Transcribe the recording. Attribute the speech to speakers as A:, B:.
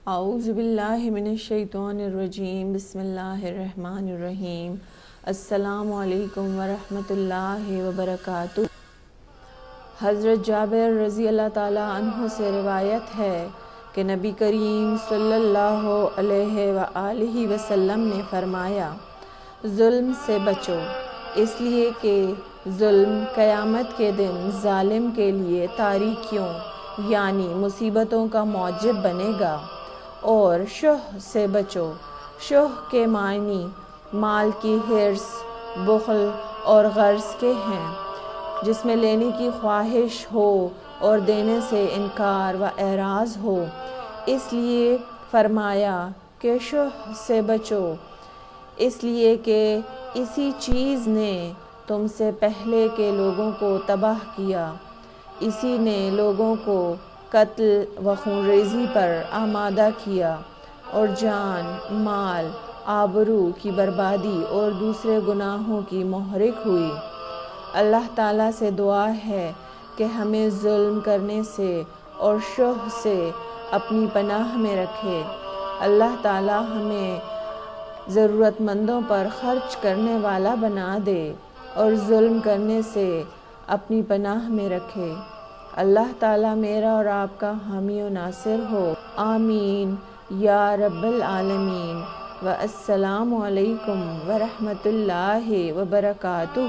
A: اعوذ باللہ من الشیطان الرجیم، بسم اللہ الرحمن الرحیم۔ السلام علیکم ورحمۃ اللہ وبرکاتہ۔ حضرت جابر رضی اللہ تعالیٰ عنہ سے روایت ہے کہ نبی کریم صلی اللہ علیہ وآلہ وسلم نے فرمایا، ظلم سے بچو، اس لیے کہ ظلم قیامت کے دن ظالم کے لیے تاریکیوں یعنی مصیبتوں کا موجب بنے گا۔ اور شح سے بچو، شح کے معنی مال کی حرص، بخل اور غرض کے ہیں، جس میں لینے کی خواہش ہو اور دینے سے انکار و اعراض ہو۔ اس لیے فرمایا کہ شح سے بچو، اس لیے کہ اسی چیز نے تم سے پہلے کے لوگوں کو تباہ کیا، اسی نے لوگوں کو قتل و خونریزی پر آمادہ کیا اور جان، مال، آبرو کی بربادی اور دوسرے گناہوں کی محرک ہوئی۔ اللہ تعالیٰ سے دعا ہے کہ ہمیں ظلم کرنے سے اور شح سے اپنی پناہ میں رکھے۔ اللہ تعالیٰ ہمیں ضرورت مندوں پر خرچ کرنے والا بنا دے اور ظلم کرنے سے اپنی پناہ میں رکھے۔ اللہ تعالیٰ میرا اور آپ کا حامی و ناصر ہو، آمین یا رب العالمین۔ والسلام علیکم ورحمۃ اللہ وبرکاتہ۔